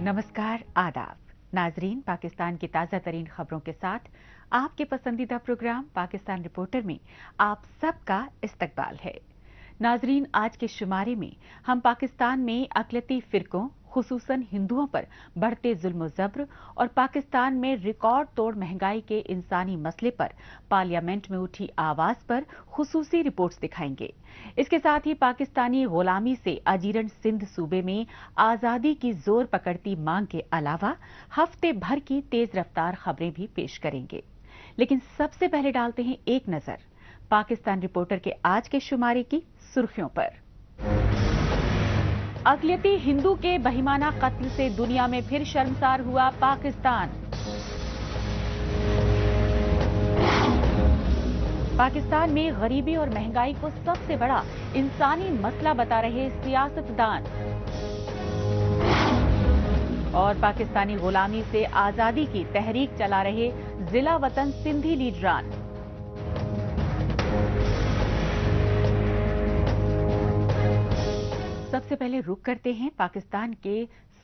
नमस्कार, आदाब नाजरीन। पाकिस्तान की ताज़ा तरीन खबरों के साथ आपके पसंदीदा प्रोग्राम पाकिस्तान रिपोर्टर में आप सबका इस्तकबाल है। नाजरीन, आज के शुमारे में हम पाकिस्तान में अक़लियती फ़िरकों खुसूसन हिंदुओं पर बढ़ते जुल्म ज़ब्र और पाकिस्तान में रिकॉर्ड तोड़ महंगाई के इंसानी मसले पर पार्लियामेंट में उठी आवाज पर खुसूसी रिपोर्ट्स दिखाएंगे। इसके साथ ही पाकिस्तानी गुलामी से अजीरन सिंध सूबे में आजादी की जोर पकड़ती मांग के अलावा हफ्ते भर की तेज रफ्तार खबरें भी पेश करेंगे। लेकिन सबसे पहले डालते हैं एक नजर पाकिस्तान रिपोर्टर के आज के शुमारे की सुर्खियों पर। अक़लियती हिंदू के बहिमाना कत्ल से दुनिया में फिर शर्मसार हुआ पाकिस्तान। पाकिस्तान में गरीबी और महंगाई को सबसे बड़ा इंसानी मसला बता रहे सियासतदान। और पाकिस्तानी गुलामी से आजादी की तहरीक चला रहे जिला वतन सिंधी लीडरान। सबसे पहले रुख करते हैं पाकिस्तान के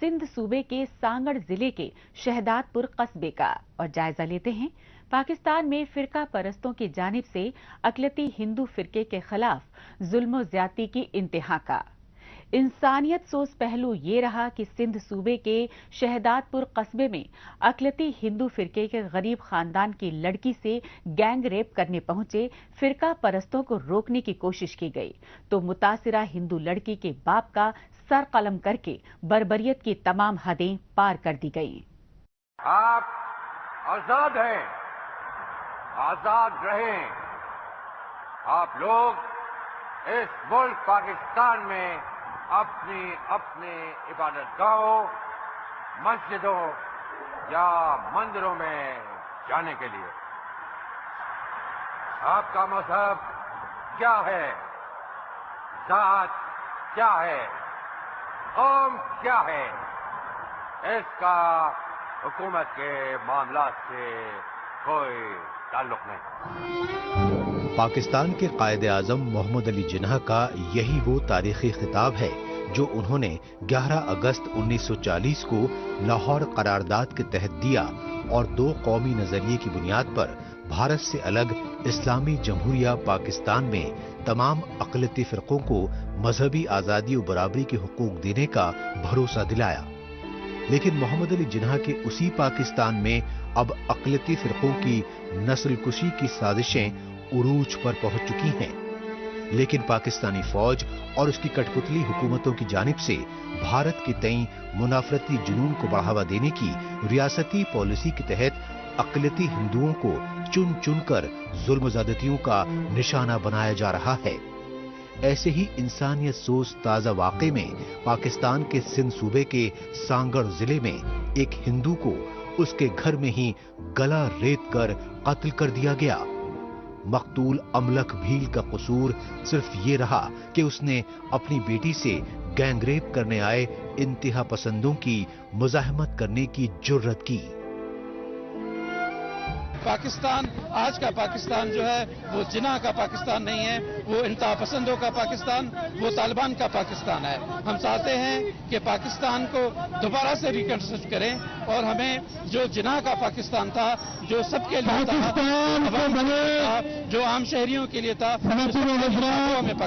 सिंध सूबे के सांगड़ जिले के शहदादपुर कस्बे का और जायजा लेते हैं पाकिस्तान में फिरका परस्तों की जानिब से अक़लियती हिंदू फिरके के खिलाफ जुल्म ज्यादती की इंतहा का। इंसानियत सोच पहलू ये रहा कि सिंध सूबे के शहदादपुर कस्बे में अक़लियती हिंदू फिरके के गरीब खानदान की लड़की से गैंग रेप करने पहुंचे फिरका परस्तों को रोकने की कोशिश की गई तो मुतासिरा हिंदू लड़की के बाप का सर कलम करके बर्बरियत की तमाम हदें पार कर दी गई। आप आजाद हैं, आजाद रहें। आप लोग इस मुल्क पाकिस्तान में अपनी अपनी इबादतगाहों, मस्जिदों या मंदिरों में जाने के लिए आपका मजहब क्या है, जात क्या है, कौम क्या है, इसका हुकूमत के मामलात से कोई ताल्लुक नहीं। पाकिस्तान के कायदे आजम मोहम्मद अली जिन्ना का यही वो तारीखी खिताब है जो उन्होंने 11 अगस्त 1940 को लाहौर करारदाद के तहत दिया और दो कौमी नजरिए की बुनियाद पर भारत से अलग इस्लामी जमहूरिया पाकिस्तान में तमाम अक़लियती फ़िरक़ों को मजहबी आज़ादी और बराबरी के हुकूक देने का भरोसा दिलाया। लेकिन मोहम्मद अली जिन्ना के उसी पाकिस्तान में अब अक़लियती फ़िरक़ों की नस्लकुशी की साजिशें उरूज पर पहुंच चुकी हैं। लेकिन पाकिस्तानी फौज और उसकी कठपुतली हुकूमतों की जानिब से भारत के तई मुनाफरती जुनून को बढ़ावा देने की रियासती पॉलिसी के तहत अक़लियती हिंदुओं को चुन चुन कर जुल्म ज़्यादतियों का निशाना बनाया जा रहा है। ऐसे ही इंसानियत सोच ताज़ा वाक़े में पाकिस्तान के सिंध सूबे के सांगड़ जिले में एक हिंदू को उसके घर में ही गला रेत कर कत्ल कर दिया गया। मकतूल अमलक भील का कसूर सिर्फ ये रहा कि उसने अपनी बेटी से गैंगरेप करने आए इंतहा पसंदों की मुज़ाहमत करने की जुर्रत की। पाकिस्तान, आज का पाकिस्तान जो है वो जिन्ना का पाकिस्तान नहीं है, वो इंतहा पसंदों का पाकिस्तान, वो तालिबान का पाकिस्तान है। हम चाहते हैं कि पाकिस्तान को दोबारा से रिकंस्ट्रक्ट करें और हमें जो जिन्ना का पाकिस्तान था, जो सबके लिए था, जो आम शहरियों के लिए था, हमें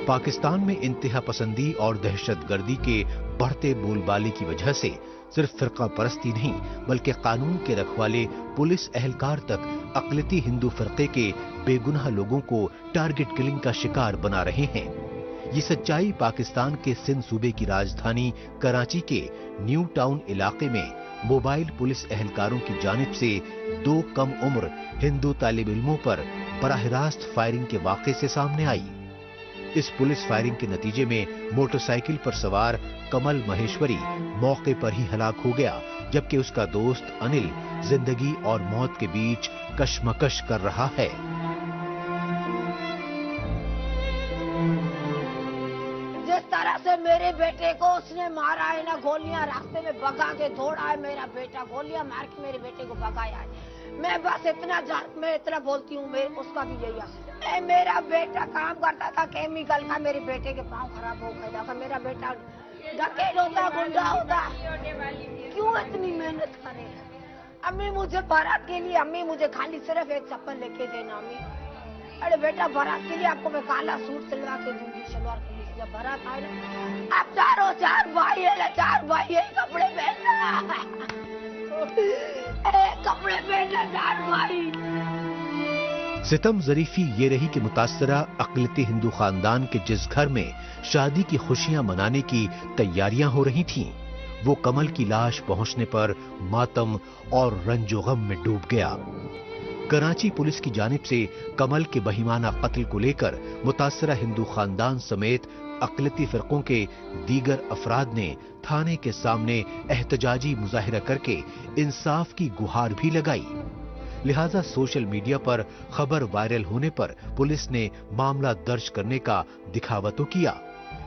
पाकिस्तान में इंतहा पसंदी और दहशतगर्दी के बढ़ते बोलबाले की वजह से सिर्फ फिरका परस्ती नहीं बल्कि कानून के रखवाले पुलिस एहलकार तक अक़लियती हिंदू फिरके के बेगुनाह लोगों को टारगेट किलिंग का शिकार बना रहे हैं। ये सच्चाई पाकिस्तान के सिंध सूबे की राजधानी कराची के न्यू टाउन इलाके में मोबाइल पुलिस एहलकारों की जानिब से 2 कम उम्र हिंदू तालिब इल्मों पर बराह रास्त फायरिंग के वाक़े से सामने आई। इस पुलिस फायरिंग के नतीजे में मोटरसाइकिल पर सवार कमल महेश्वरी मौके पर ही हलाक हो गया, जबकि उसका दोस्त अनिल जिंदगी और मौत के बीच कशमकश कर रहा है। जिस तरह से मेरे बेटे को उसने मारा है ना, गोलियां रास्ते में भगा के दौड़ा है मेरा बेटा, गोलियां मार के मेरे बेटे को भगाया है। मैं बस इतना बोलती हूँ, उसका भी यही है। मेरा बेटा काम करता था केमिकल का, मेरे बेटे के पाँव खराब हो गया था। मेरा बेटा डकैत होता, गुंडा होता, क्यों इतनी मेहनत करे? अम्मी मुझे बारात के लिए, अम्मी मुझे खाली सिर्फ एक चप्पल लेके देना अम्मी। अरे बेटा बारात के लिए आपको मैं काला सूट सिलवा के दूंगी, शलवार कमीज। जब बारात आए ना, आप चार भाई है, चार भाई है, कपड़े पहनना, कपड़े पहनना, चार भाई। सितम ज़रीफी ये रही कि मुतासरा अक़लियती हिंदू खानदान के जिस घर में शादी की खुशियां मनाने की तैयारियां हो रही थीं, वो कमल की लाश पहुंचने पर मातम और रंजो गम में डूब गया। कराची पुलिस की जानिब से कमल के बहिमाना कत्ल को लेकर मुतासरा हिंदू खानदान समेत अक़लियती फ़िरक़ों के दीगर अफराद ने थाने के सामने एहतजाजी मुजाहिरा करके इंसाफ की गुहार भी लगाई। लिहाजा सोशल मीडिया पर खबर वायरल होने पर पुलिस ने मामला दर्ज करने का दिखावा तो किया,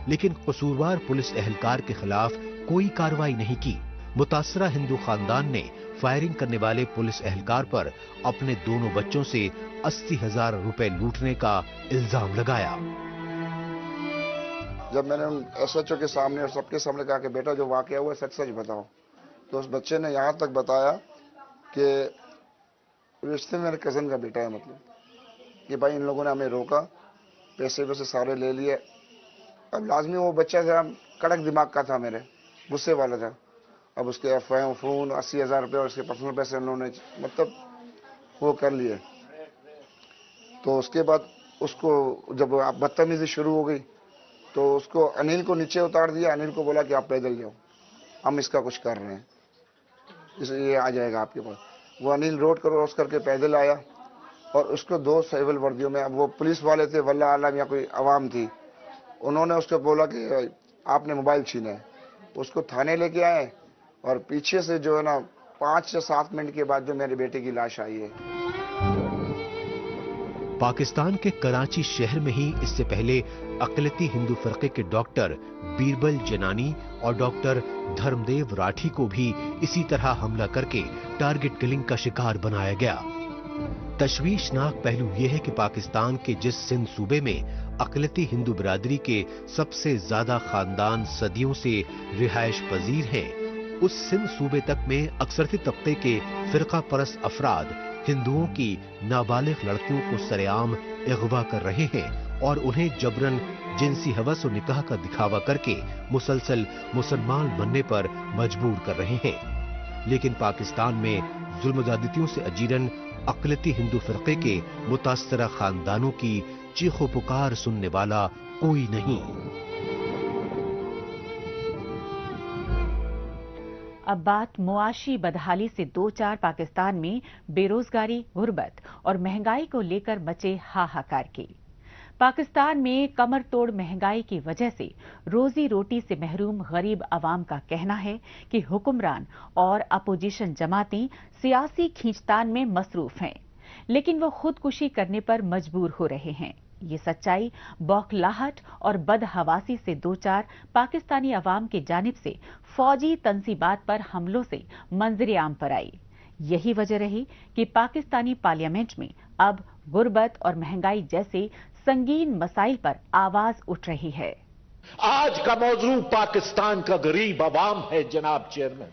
लेकिन कसूरवार पुलिस एहलकार के खिलाफ कोई कार्रवाई नहीं की। मुतासरा हिंदू खानदान ने फायरिंग करने वाले पुलिस एहलकार पर अपने दोनों बच्चों से 80,000 रुपए लूटने का इल्जाम लगाया। जब मैंने उन SHO के सामने और सबके सामने कहा कि बेटा जो वाकया हुआ सच सच बताओ, तो उस बच्चे ने यहाँ तक बताया कि रिश्ते में मेरे कज़न का बेटा है, मतलब कि भाई इन लोगों ने हमें रोका, पैसे वैसे सारे ले लिए। अब लाजमी वो बच्चा जरा कड़क दिमाग का था, मेरे गुस्से वाला था। अब उसके फ़ोन 80,000 रुपये और उसके पर्सनल पैसे उन्होंने मतलब वो कर लिए। तो उसके बाद उसको जब बदतमीजी शुरू हो गई तो उसको अनिल को नीचे उतार दिया। अनिल को बोला कि आप पैदल जाओ, हम इसका कुछ कर रहे हैं, ये आ जाएगा आपके पास। वो अनिल रोड क्रॉस करके पैदल आया और उसको 2 सिविल वर्दियों में, अब वो पुलिस वाले थे वल्लाह आलम या कोई आवाम थी, उन्होंने उसको बोला कि आपने मोबाइल छीना है। उसको थाने लेके आए और पीछे से जो है ना 5 से 7 मिनट के बाद जो मेरे बेटे की लाश आई है। पाकिस्तान के कराची शहर में ही इससे पहले अक़लियती हिंदू फ़िरक़े के डॉक्टर बीरबल जनानी और डॉक्टर धर्मदेव राठी को भी इसी तरह हमला करके टारगेट किलिंग का शिकार बनाया गया। तशवीशनाक पहलू यह है कि पाकिस्तान के जिस सिंध सूबे में अक़लियती हिंदू बिरादरी के सबसे ज्यादा खानदान सदियों से रिहायश पजीर हैं, उस सिंध सूबे तक में अक्सरती तबके के फिरका परस्त अफराद हिंदुओं की नाबालिग लड़कियों को सरेआम अगवा कर रहे हैं और उन्हें जबरन जिनसी हवस और निकाह का दिखावा करके मुसलसल मुसलमान बनने पर मजबूर कर रहे हैं। लेकिन पाकिस्तान में जुल्म-ज़्यादतियों से अजीरन अक़लियती हिंदू फ़िरक़े के मुतासरा खानदानों की चीखो पुकार सुनने वाला कोई नहीं। अब बात मुआशी बदहाली से दो चार पाकिस्तान में बेरोजगारी, गुर्बत और महंगाई को लेकर मचे हाहाकार की। पाकिस्तान में कमर तोड़ महंगाई की वजह से रोजी रोटी से महरूम गरीब अवाम का कहना है कि हुक्मरान और अपोजिशन जमातें सियासी खींचतान में मसरूफ हैं, लेकिन वो खुदकुशी करने पर मजबूर हो रहे हैं। ये सच्चाई बौखलाहट और बदहवासी से दो चार पाकिस्तानी अवाम की जानिब से फौजी तंसीबात पर हमलों से मंजर आम पर आई। यही वजह रही कि पाकिस्तानी पार्लियामेंट में अब गुर्बत और महंगाई जैसे संगीन मसाइल पर आवाज उठ रही है। आज का मौजू पाकिस्तान का गरीब अवाम है जनाब चेयरमैन।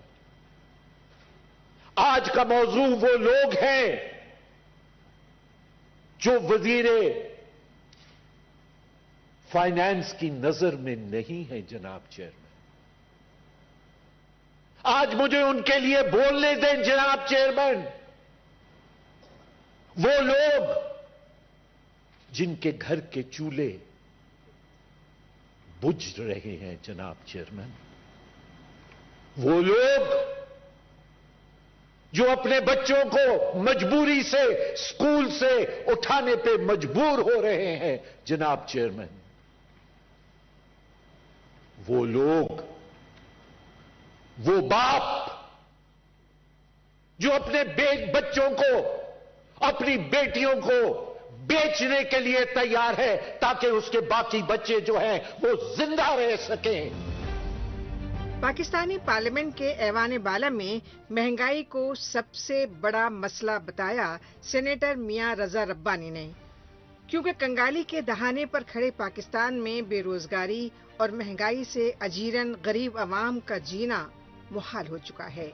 आज का मौजू वो लोग हैं जो वजीरे फाइनेंस की नजर में नहीं है जनाब चेयरमैन। आज मुझे उनके लिए बोलने दें जनाब चेयरमैन। वो लोग जिनके घर के चूल्हे बुझ रहे हैं जनाब चेयरमैन। वो लोग जो अपने बच्चों को मजबूरी से स्कूल से उठाने पे मजबूर हो रहे हैं जनाब चेयरमैन। वो लोग, वो बाप जो अपने बच्चों को, अपनी बेटियों को बेचने के लिए तैयार है ताकि उसके बाकी बच्चे जो हैं वो जिंदा रह सकें। पाकिस्तानी पार्लियामेंट के ऐवान बाला में महंगाई को सबसे बड़ा मसला बताया सेनेटर मियां रजा रब्बानी ने। کیونکہ کنگالی کے دہانے پر کھڑے پاکستان میں بے روزگاری اور مہنگائی سے اجیرن غریب عوام کا جینا محال ہو چکا ہے۔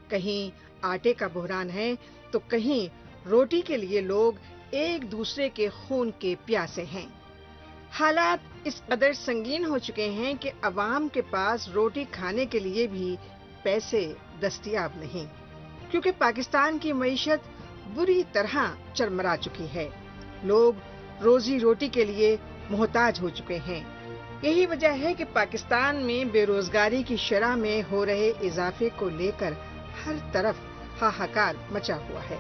کہیں آٹے کا بحران ہے تو کہیں روٹی کے لیے لوگ ایک دوسرے کے خون کے پیاسے ہیں۔ حالات اس قدر سنگین ہو چکے ہیں کہ عوام کے پاس روٹی کھانے کے لیے بھی پیسے دستیاب نہیں، کیونکہ پاکستان کی معیشت بری طرح چرمرا چکی ہے۔ لوگ روزی روٹی کے لیے محتاج ہو چکے ہیں۔ یہی وجہ ہے کہ پاکستان میں بے روزگاری کی شرح میں ہو رہے اضافے کو لے کر ہر طرف ہاہاکار مچا ہوا ہے۔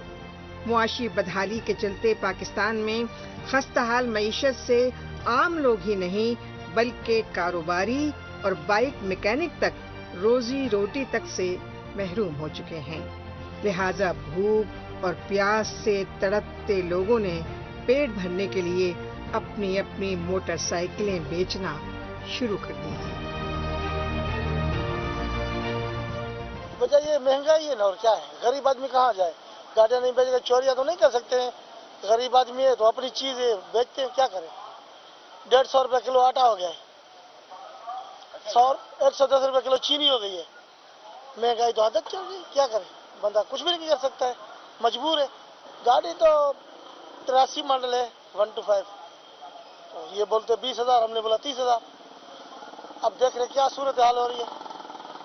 معاشی بدحالی کے چلتے پاکستان میں خستہ حال معیشت سے عام لوگ ہی نہیں بلکہ کاروباری اور بائک میکینک تک روزی روٹی تک سے محروم ہو چکے ہیں۔ لہذا بھوک اور پیاس سے تڑپتے لوگوں نے پیٹ بھرنے کے لیے اپنی اپنی موٹر سائیکلیں بیچنا شروع کر دی ہیں۔ وجہ یہ مہنگائی ہے نا، اور کیا ہے، غریب آدمی کہاں جائے، گاڑیاں نہیں بیچے گا، چوریاں تو نہیں کر سکتے ہیں، غریب آدمی ہے تو اپنی چیز بیچتے ہیں، کیا کریں۔ 150 روپے کلو آٹا ہو گیا ہے، 110 روپے کلو چینی ہو گئی ہے، مہنگائی تو عادت چل گئی، کیا کریں، بندہ کچھ بھی نہیں کر سکتا ہے، مجبور ہے۔ گاڑی تو 83 ماڈل ہے 125، یہ بولتے 20,000، ہم نے بولا 30,000۔ اب دیکھ رہے کیا صورت حال ہو رہی ہے،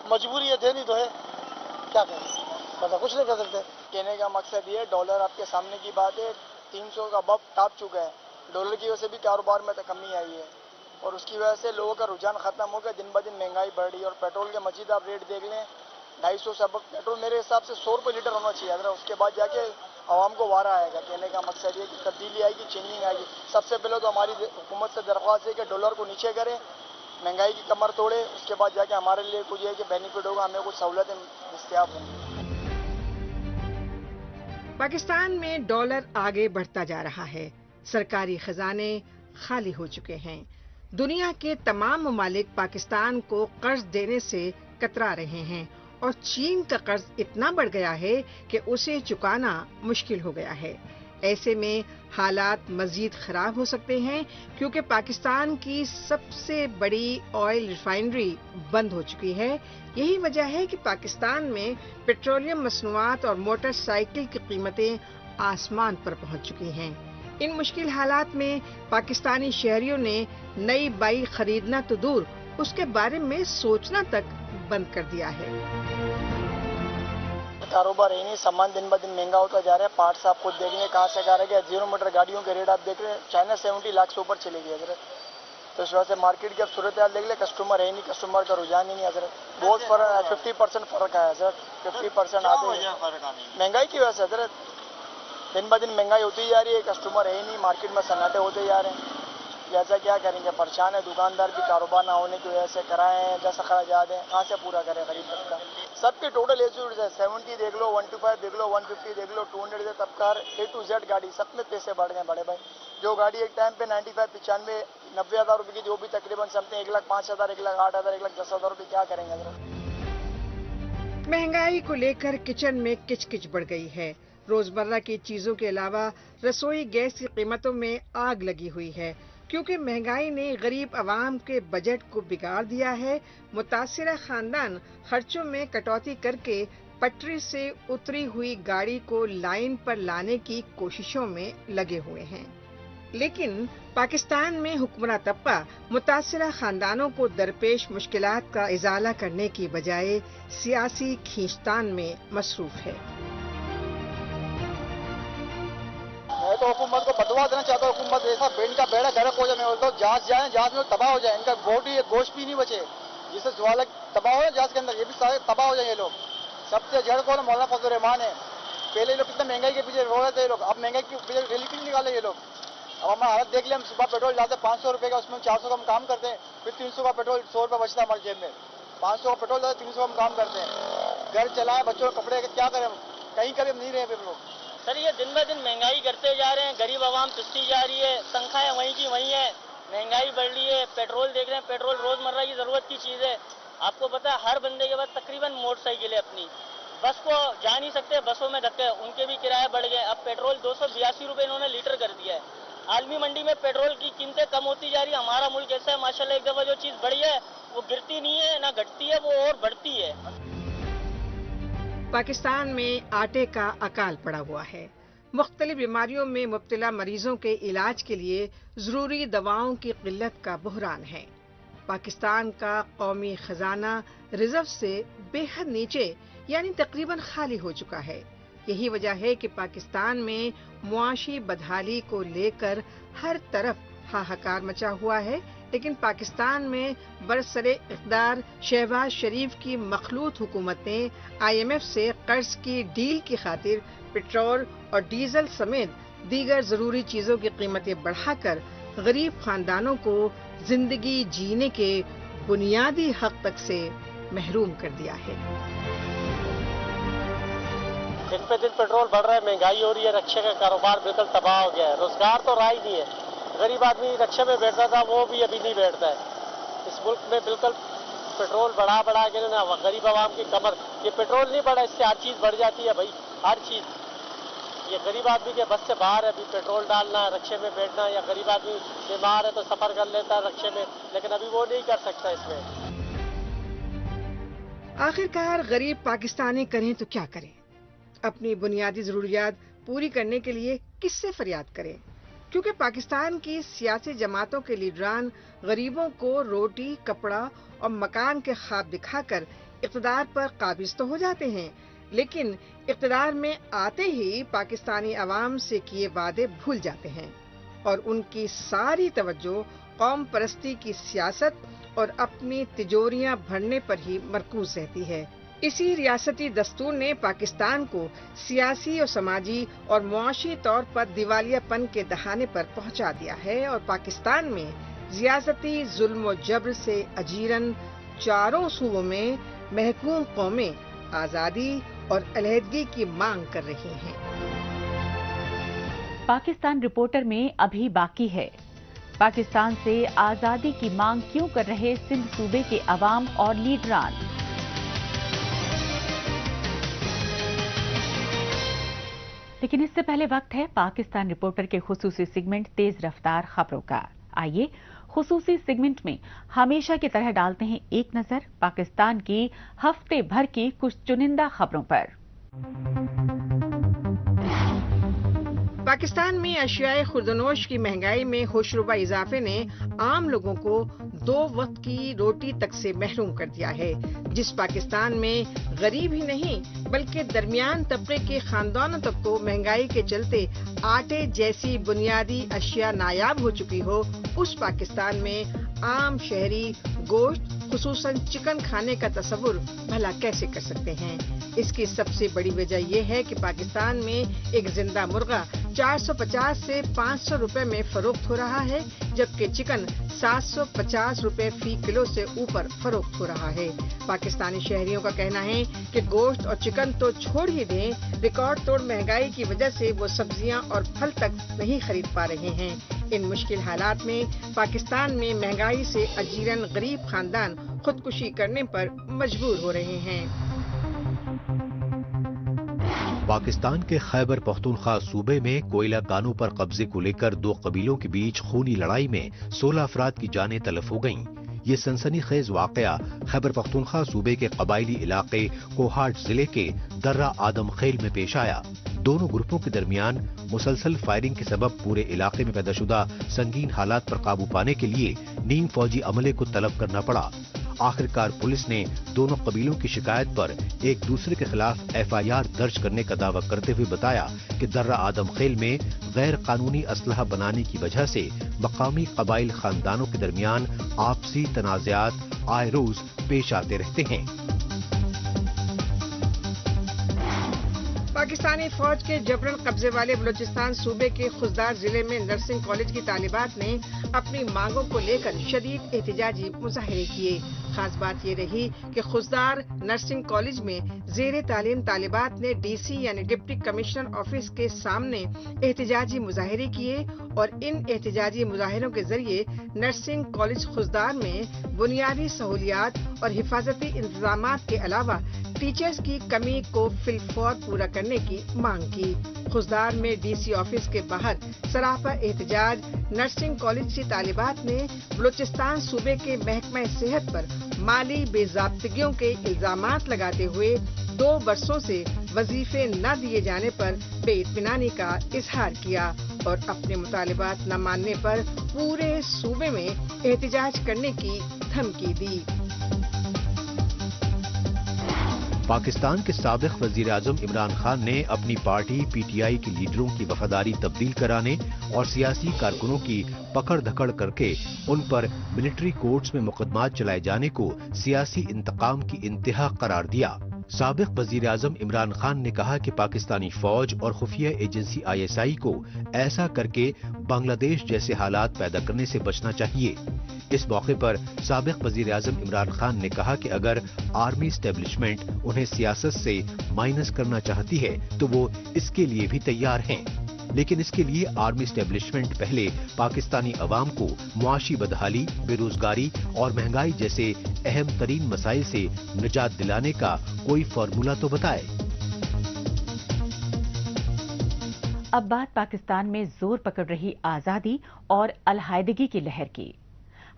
مجبوری ہے، دینی تو ہے، کیا کریں، بندہ کچھ نہیں کر سکتے۔ کہنے کا مقصد یہ، ڈالر آپ کے سامنے کی بات ہے 300 کا اب ٹاپ چکا ہے، ڈالر کی وجہ سے بھی کاروبار میں تو کمی آئی ہے، اور اس کی وجہ سے لوگوں کا رجحان ختم ہو گیا، دن بہ دن مہنگائی بڑھ رہی ہے، اور پیٹرول کے مزید آپ ریٹ دیکھ لیں 250 سے اب پیٹرول میرے حساب سے 100 روپے لیٹر ہونا چاہیے، اگر اس کے بعد جا کے عوام کو وارہ آئے گا۔ کہنے کا مقصد یہ کہ تبدیلی آئے گی، چینجنگ آئے گی۔ سب سے پہلے تو ہماری حکومت سے درخواست ہے کہ ڈالر کو نیچے کریں، مہنگائی کی کمر توڑے، اس کے بعد جا کے ہمارے لیے کچھ یہ کہ بینیفٹ ہوگا، ہمیں کچھ سہولتیں دستیاب ہوں گی۔ پاکستان میں ڈالر آگے بڑھتا جا رہا ہے، سرکاری خزانے خالی ہو چکے ہیں، دنیا کے تمام ممالک پاکستان کو قرض دینے سے کترا رہے ہیں، اور چین کا قرض اتنا بڑھ گیا ہے کہ اسے چکانا مشکل ہو گیا ہے۔ ایسے میں حالات مزید خراب ہو سکتے ہیں، کیونکہ پاکستان کی سب سے بڑی آئل ریفائنری بند ہو چکی ہے۔ یہی وجہ ہے کہ پاکستان میں پیٹرولیم مصنوعات اور موٹر سائیکل کی قیمتیں آسمان پر پہنچ چکی ہیں۔ ان مشکل حالات میں پاکستانی شہریوں نے نئی بائک خریدنا تو دور، اس کے بارے میں سوچنا تک بند کر دیا ہے۔ کاروبار ہے نہیں، سامان دن بہ دن مہنگا ہوتا جا رہا ہے، پارٹس آپ خود دیکھ لیں کہاں سے کہا رہے گا، 0 میٹر گاڑیوں کے ریٹ آپ دیکھ رہے ہیں، چائنا 70 لاکھ سے اوپر چلے گئی حضرت، تو اس وجہ سے مارکیٹ کی اب صورتحال دیکھ لیں، کسٹمر ہے نہیں، کسٹمر کا رجحان ہی نہیں حضرت، بہت فرق ہے، 50% فرق ہے حضرت، 50% آتے ہیں مہنگائی کی وجہ سے حضرت، دن بہ دن مہنگائی ہوتی جا رہی ہے، کسٹمر ہے ہی نہیں، مارکیٹ میں سناٹے ہوتے جا رہے ہیں، لہٰذا کیا کریں گے، پریشان ہے، دکاندار بھی کاروبار نہ ہونے کی وجہ سے کرائے 10 اخراجات ہیں، کہاں سے پورا کرے غریب طبقہ، سب کے ٹوٹل ایجوڈ ہے، 70 دیکھ لو، 125 دیکھ لو، 150 دیکھ لو، 200 سے طبقہ A to Z گاڑی، سب میں پیسے بڑھ گئے بڑے بھائی، جو گاڑی ایک ٹائم پہ 95 95 90 ہزار روپے کی جو بھی تقریباً سمتے 1,05,000 1,08,000 1,10,000 روپے، کیا کریں گے حضرت۔ مہنگائی کو لے کر کچن میں کچ کچ بڑھ گئی ہے، روزمرہ کی چیزوں کے علاوہ رسوئی گیس کی قیمتوں میں آگ لگی ہوئی ہے، کیونکہ مہنگائی نے غریب عوام کے بجٹ کو بگاڑ دیا ہے۔ متاثرہ خاندان خرچوں میں کٹوتی کر کے پٹری سے اتری ہوئی گاڑی کو لائن پر لانے کی کوششوں میں لگے ہوئے ہیں، لیکن پاکستان میں حکمراں طبقہ متاثرہ خاندانوں کو درپیش مشکلات کا ازالہ کرنے کی بجائے سیاسی کھینچتان میں مصروف ہے۔ میں تو حکومت کو بدوا دینا چاہتا ہوں، حکومت ایسا ان کا بیڑا گرک ہو جائے، میں بولتا ہوں جہاز جائیں، جہاز میں تباہ ہو جائے، ان کا باڈی گوشت بھی نہیں بچے، جسے جوالک تباہ ہو جائے جہاز کے اندر، یہ بھی سارے تباہ ہو جائیں یہ لوگ۔ سب سے جڑ کون مولانا فضل الرحمان ہے، پہلے لوگ کتنا مہنگائی کے پیچھے رو رہے تھے یہ لوگ، اب مہنگائی کے پیچھے ریلی کیوں نکالے یہ لوگ؟ اب ہمارا حالت دیکھ لیں، ہم صبح پیٹرول ڈالتے 500 روپے کا، اس میں 400 کا ہم کام کرتے ہیں، پھر 300 کا پیٹرول 100 روپے بچتا ہے ہماری جیب میں، 500 کا پیٹرول ڈالتے 300 کا ہم کام کرتے ہیں، گھر چلائے، بچوں کے کپڑے، کیا کریں ہم، کہیں کبھی ہم نہیں رہے پھر لوگ۔ سر یہ دن بہ دن مہنگائی کرتے جا رہے ہیں، غریب عوام پستی جا رہی ہے، تنخواہیں وہیں کی وہیں ہیں، مہنگائی بڑھ رہی ہے، پیٹرول دیکھ رہے ہیں، پیٹرول روزمرہ کی ضرورت کی چیز ہے، آپ کو پتا ہے ہر بندے کے پاس تقریباً موٹر سائیکل ہے اپنی، بس کو جا نہیں سکتے، بسوں میں دھکے، ان کے بھی کرایہ بڑھ گئے، اب پیٹرول 282 روپے انہوں نے لیٹر کر دیا ہے، عالمی आदमी मंडी में पेट्रोल की कीमतें कम होती जा रही है। हमारा मुल्क ऐसा है माशाल्लाह, एक दफा जो चीज बढ़ी है वो गिरती नहीं है ना घटती है, वो और बढ़ती है। पाकिस्तान में आटे का अकाल पड़ा हुआ है। मुख्तलिफ बीमारियों में मुब्तला मरीजों के इलाज के लिए जरूरी दवाओं की किल्लत का बहरान है। पाकिस्तान का कौमी खजाना रिजर्व से बेहद नीचे यानी तकरीबन खाली हो चुका है। यही वजह है कि पाकिस्तान में मुआशी बदहाली को लेकर हर तरफ हाहाकार मचा हुआ है, लेकिन पाकिस्तान में बरसरे इक़्तिदार शहबाज शरीफ की मखलूत हुकूमत ने IMF से कर्ज की डील की खातिर पेट्रोल और डीजल समेत दीगर जरूरी चीजों की कीमतें बढ़ाकर गरीब खानदानों को जिंदगी जीने के बुनियादी हक तक से महरूम कर दिया है। दिन पे दिन पेट्रोल बढ़ रहा है, महंगाई हो रही है, रक्शे का कारोबार बिल्कुल तबाह हो गया है, रोजगार तो रहा ही नहीं है। गरीब आदमी रक्शे में बैठता था वो भी अभी नहीं बैठता है। इस मुल्क में बिल्कुल पेट्रोल बढ़ा के ना गरीब आवाम की कमर, ये पेट्रोल नहीं बढ़ा इससे हर चीज बढ़ जाती है भाई, हर चीज। ये गरीब आदमी के बस से बाहर है अभी पेट्रोल डालना, रक्शे में बैठना, या गरीब आदमी बीमार है तो सफर कर लेता है रक्शे में, लेकिन अभी वो नहीं कर सकता इसमें। आखिरकार गरीब पाकिस्तानी करें तो क्या करें? अपनी बुनियादी जरूरियात पूरी करने के लिए किससे फरियाद करें? क्योंकि पाकिस्तान की सियासी जमातों के लीडरान गरीबों को रोटी, कपड़ा और मकान के ख्वाब दिखाकर इक़्तिदार पर काबिज तो हो जाते हैं, लेकिन इक़्तिदार में आते ही पाकिस्तानी अवाम से किए वादे भूल जाते हैं और उनकी सारी तवज्जो कौम परस्ती की सियासत और अपनी तिजोरियां भरने पर ही मरकूज रहती है। इसी रियासती दस्तूर ने पाकिस्तान को सियासी और समाजी और मुआशी तौर पर दिवालियापन के दहाने पर पहुंचा दिया है और पाकिस्तान में रियासती जुल्म और जबर से अजीरन चारों सूबों में महकूम कौमें आजादी और अलहदगी की मांग कर रही हैं। पाकिस्तान रिपोर्टर में अभी बाकी है। पाकिस्तान से आजादी की मांग क्यों कर रहे सिंध सूबे के अवाम और लीडरान? लेकिन इससे पहले वक्त है पाकिस्तान रिपोर्टर के खुसूसी सेगमेंट तेज रफ्तार खबरों का। आइए खुसूसी सेगमेंट में हमेशा की तरह डालते हैं एक नजर पाकिस्तान की हफ्ते भर की कुछ चुनिंदा खबरों पर। पाकिस्तान में अशियाए खुर्दनोश की महंगाई में होशरुबा इजाफे ने आम लोगों को 2 वक्त की रोटी तक से महरूम कर दिया है। जिस पाकिस्तान में गरीब ही नहीं बल्कि दरमियान तबके के खानदानों तक को महंगाई के चलते आटे जैसी बुनियादी अशिया नायाब हो चुकी हो, उस पाकिस्तान में आम शहरी गोश्त खुसूसन चिकन खाने का तसव्वुर भला कैसे कर सकते हैं? इसकी सबसे बड़ी वजह यह है कि पाकिस्तान में एक जिंदा मुर्गा 450 से 500 रुपए में फरोख्त हो रहा है, जबकि चिकन 750 रुपए फी किलो से ऊपर फरोख्त हो रहा है। पाकिस्तानी शहरियों का कहना है कि गोश्त और चिकन तो छोड़ ही दें, रिकॉर्ड तोड़ महंगाई की वजह से वो सब्जियां और फल तक नहीं खरीद पा रहे हैं। इन मुश्किल हालात में पाकिस्तान में महंगाई से अजीरन गरीब खानदान खुदकुशी करने पर मजबूर हो रहे हैं। पाकिस्तान के खैबर पख्तूनख्वा सूबे में कोयला कानों पर कब्जे को लेकर 2 कबीलों के बीच खूनी लड़ाई में 16 अफराद की जानें तलफ हो गईं। ये सनसनीखेज वाकया खैबर पख्तूनख्वा सूबे के कबायली इलाके कोहाट जिले के दर्रा आदम खेल में पेश आया। दोनों ग्रुपों के दरमियान मुसलसल फायरिंग के सबब पूरे इलाके में पैदाशुदा संगीन हालात पर काबू पाने के लिए नीम फौजी अमले को तलब करना पड़ा। आखिरकार पुलिस ने दोनों कबीलों की शिकायत पर एक दूसरे के खिलाफ FIR दर्ज करने का दावा करते हुए बताया कि दर्रा आदम खेल में गैर कानूनी असलहा बनाने की वजह से मकामी कबाइल खानदानों के दरमियान आपसी तनाज़ात आए रोज पेश आते रहते हैं। पाकिस्तानी फौज के जबरन कब्जे वाले बलूचिस्तान सूबे के खुजदार जिले में नर्सिंग कॉलेज की तालिबात ने अपनी मांगों को लेकर शदीद एहतजाजी मुजाहरे किए। खास बात ये रही कि खुजदार नर्सिंग कॉलेज में जेर तालीम तालिबात ने DC यानी डिप्टी कमिश्नर ऑफिस के सामने एहतजाजी मुजाहरे किए और इन एहतजाजी मुजाहरों के जरिए नर्सिंग कॉलेज खुजदार में बुनियादी सहूलियात और हिफाजती इंतजामात के अलावा टीचर्स की कमी को फिलफौर पूरा करने की मांग की। खुजदार में डीसी ऑफिस के बाहर सरापा एहतजाज। नर्सिंग कॉलेज की तालिबात ने बलूचिस्तान सूबे के महकमा सेहत पर माली बेजाब्तगियों के इल्जामात लगाते हुए 2 वर्षों से वजीफे न दिए जाने पर बेइत्मीनानी का इजहार किया और अपने मुतालिबात न मानने पर पूरे सूबे में एहतजाज करने की धमकी दी। पाकिस्तान के साबिक वजीर आजम इमरान खान ने अपनी पार्टी पीटीआई के लीडरों की वफादारी तब्दील कराने और सियासी कारकुनों की पकड़ धकड़ करके उन पर मिलिट्री कोर्ट्स में मुकदमात चलाए जाने को सियासी इंतकाम की इंतहा करार दिया। साबिक वजीर आजम इमरान खान ने कहा कि पाकिस्तानी फौज और खुफिया एजेंसी ISI को ऐसा करके बांग्लादेश जैसे हालात पैदा करने से बचना चाहिए। इस मौके पर साबिक वजीर आजम इमरान खान ने कहा कि अगर आर्मी एस्टेब्लिशमेंट उन्हें सियासत से माइनस करना चाहती है तो वो इसके लिए भी तैयार हैं, लेकिन इसके लिए आर्मी एस्टेब्लिशमेंट पहले पाकिस्तानी अवाम को मुआशी बदहाली, बेरोजगारी और महंगाई जैसे अहम तरीन मसाइल से निजात दिलाने का कोई फॉर्मूला तो बताए। अब बात पाकिस्तान में जोर पकड़ रही आजादी और अलहायदगी की लहर की।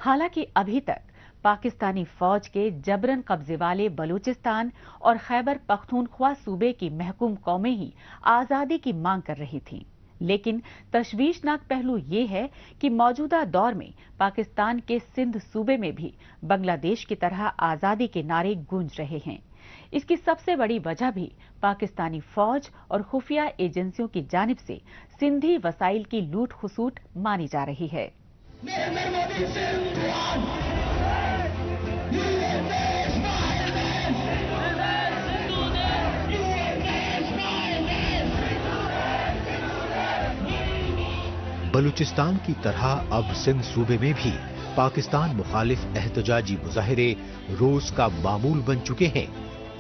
हालांकि अभी तक पाकिस्तानी फौज के जबरन कब्जे वाले बलूचिस्तान और खैबर पख्तूनख्वा सूबे की महकूम कौमें ही आजादी की मांग कर रही थीं। लेकिन तशवीशनाक पहलू ये है कि मौजूदा दौर में पाकिस्तान के सिंध सूबे में भी बांग्लादेश की तरह आजादी के नारे गूंज रहे हैं। इसकी सबसे बड़ी वजह भी पाकिस्तानी फौज और खुफिया एजेंसियों की जानिब से सिंधी वसाइल की लूट खसूट मानी जा रही है। बलूचिस्तान की तरह अब सिंध सूबे में भी पाकिस्तान मुखालिफ एहतजाजी मुजाहिरे रोज का मामूल बन चुके हैं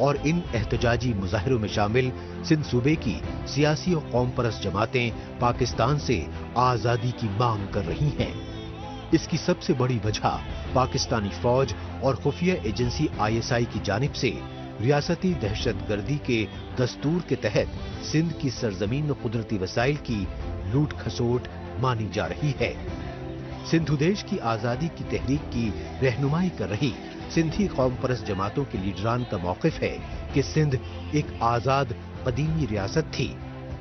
और इन एहतजाजी मुजाहिरों में शामिल सिंध सूबे की सियासी और कौम परस्त जमातें पाकिस्तान से आजादी की मांग कर रही हैं। इसकी सबसे बड़ी वजह पाकिस्तानी फौज और खुफिया एजेंसी ISI की जानिब से रियासती दहशतगर्दी के दस्तूर के तहत सिंध की सरजमीन में कुदरती वसाइल की लूट खसोट मानी जा रही है। सिंधु देश की आजादी की तहरीक की रहनुमाई कर रही सिंधी कौम परस्त जमातों के लीडरान का मौक़िफ़ है कि सिंध एक आजाद कदीमी रियासत थी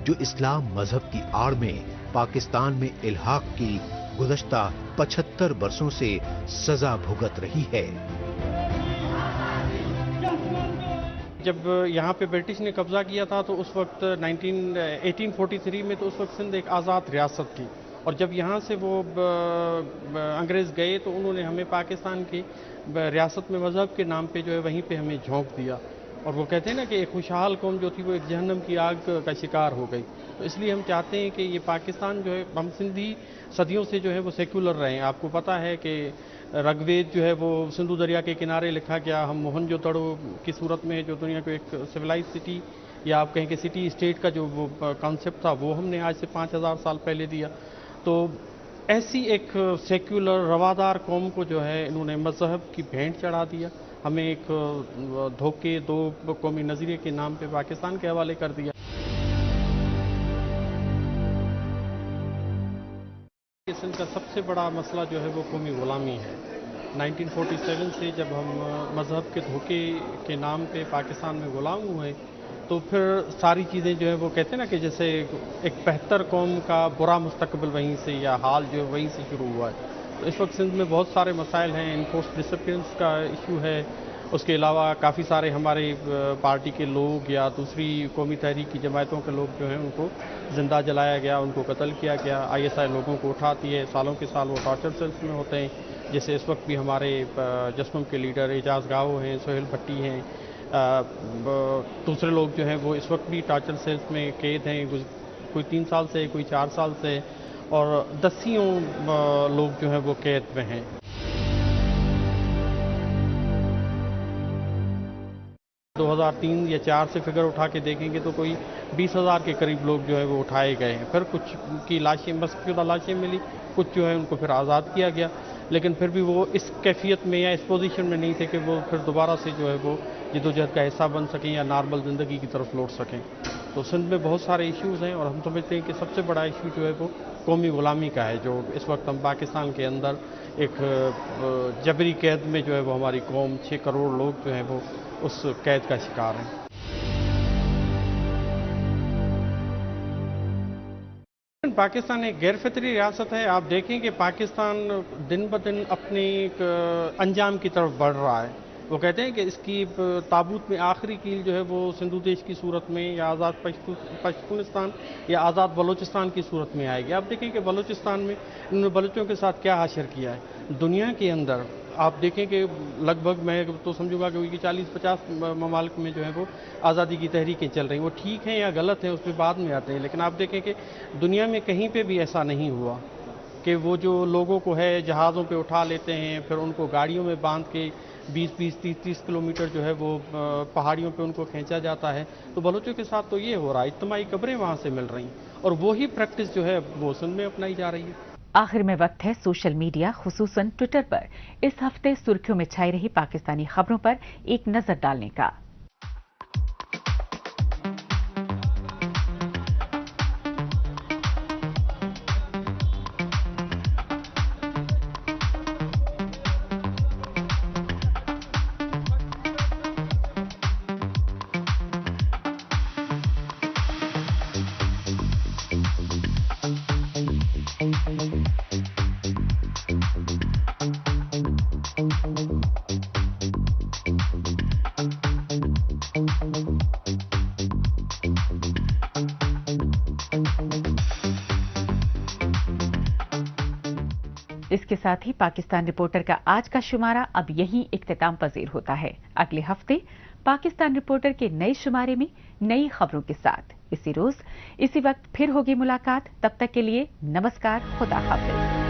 जो इस्लाम मजहब की आड़ में पाकिस्तान में इल्हाक की गुज़श्ता 75 बरसों से सजा भुगत रही है। जब यहाँ पे ब्रिटिश ने कब्जा किया था तो उस वक्त 1843 में तो उस वक्त सिंध एक आज़ाद रियासत थी और जब यहाँ से वो अंग्रेज़ गए तो उन्होंने हमें पाकिस्तान की रियासत में मज़हब के नाम पे जो है वहीं पे हमें झोंक दिया और वो कहते हैं ना कि एक खुशहाल कौम जो थी वो एक जहन्नम की आग का शिकार हो गई। तो इसलिए हम चाहते हैं कि ये पाकिस्तान जो है, हम सिंधी सदियों से जो है वो सेक्युलर रहे हैं। आपको पता है कि ऋग्वेद जो है वो सिंधु दरिया के किनारे लिखा गया। हम मोहनजोदड़ो की सूरत में जो दुनिया को एक सिविलाइज सिटी या आप कहें कि सिटी स्टेट का जो वो कॉन्सेप्ट था वो हमने आज से 5000 साल पहले दिया। तो ऐसी एक सेक्युलर रवादार कौम को जो है इन्होंने मजहब की भेंट चढ़ा दिया, हमें एक धोखे दो कौमी नज़रिए के नाम पे पाकिस्तान के हवाले कर दिया। सिंध का सबसे बड़ा मसला जो है वो कौमी गुलामी है। 1947 से जब हम मजहब के धोखे के नाम पे पाकिस्तान में गुलाम हुए तो फिर सारी चीज़ें जो है वो कहते हैं ना कि जैसे एक बेहतर कौम का बुरा मुस्तकबिल वहीं से या हाल जो है वहीं से शुरू हुआ है। तो इस वक्त सिंध में बहुत सारे मसाइल हैं। इनफोर्स डिसअपीयरेंस का इशू है, उसके अलावा काफ़ी सारे हमारे पार्टी के लोग या दूसरी कौमी तहरीक की जमातों के लोग जो हैं उनको ज़िंदा जलाया गया, उनको कत्ल किया गया। ISI लोगों को उठाती है, सालों के साल वो टॉर्चर सेल्स में होते हैं। जैसे इस वक्त भी हमारे जस्मम के लीडर एजाज गाओ हैं, सोहेल भट्टी हैं, दूसरे लोग जो हैं वो इस वक्त भी टॉर्चर सेल्स में कैद हैं, कोई 3 साल से, कोई 4 साल से, और दसियों लोग जो हैं वो कैद में हैं। दो 2003 या 4 से फिगर उठा के देखेंगे तो कोई 20,000 के करीब लोग जो है वो उठाए गए हैं। फिर कुछ की लाशें, मस्कुदा लाशें मिली, कुछ जो है उनको फिर आज़ाद किया गया। लेकिन फिर भी वो इस कैफियत में या इस पोजीशन में नहीं थे कि वो फिर दोबारा से जो है वो जद्दोजहद का हिस्सा बन सकें या नॉर्मल ज़िंदगी की तरफ लौट सकें। तो सिंध में बहुत सारे इश्यूज़ हैं और हम समझते हैं कि सबसे बड़ा इशू जो है वो कौमी ग़ुलामी का है, जो इस वक्त हम पाकिस्तान के अंदर एक जबरी कैद में जो है वो हमारी कौम 6 करोड़ लोग जो हैं वो उस कैद का शिकार हैं। पाकिस्तान एक गैर फितरी रियासत है। आप देखें कि पाकिस्तान दिन ब दिन अपने अंजाम की तरफ बढ़ रहा है। वो कहते हैं कि इसकी ताबूत में आखिरी कील जो है वो सिंधु देश की सूरत में या आज़ाद पश्तूनिस्तान या आज़ाद बलूचिस्तान की सूरत में आएगी। आप देखें कि बलूचिस्तान में इन्होंने बलूचों के साथ क्या हाशिर किया है। दुनिया के अंदर आप देखें कि लगभग मैं तो समझूंगा कि 40-50 ममालिक में जो है वो आज़ादी की तहरीकें चल रही हैं। वो ठीक हैं या गलत हैं उस पर बाद में आते हैं, लेकिन आप देखें कि दुनिया में कहीं पे भी ऐसा नहीं हुआ कि वो जो लोगों को है जहाज़ों पे उठा लेते हैं, फिर उनको गाड़ियों में बांध के 20-20, 30-30 किलोमीटर जो है वो पहाड़ियों पे उनको खींचा जाता है। तो बलूचों के साथ तो ये हो रहा है, इज्तिमाई कब्रें वहाँ से मिल रही हैं और वही प्रैक्टिस जो है वो सिंध में अपनाई जा रही है। आखिर में वक्त है सोशल मीडिया खुसूसन ट्विटर पर इस हफ्ते सुर्खियों में छाई रही पाकिस्तानी खबरों पर एक नजर डालने का। इसके साथ ही पाकिस्तान रिपोर्टर का आज का शुमारा अब यहीं इख्तिताम पजीर होता है। अगले हफ्ते पाकिस्तान रिपोर्टर के नए शुमारे में नई खबरों के साथ इसी रोज इसी वक्त फिर होगी मुलाकात। तब तक के लिए नमस्कार, खुदा हाफिज।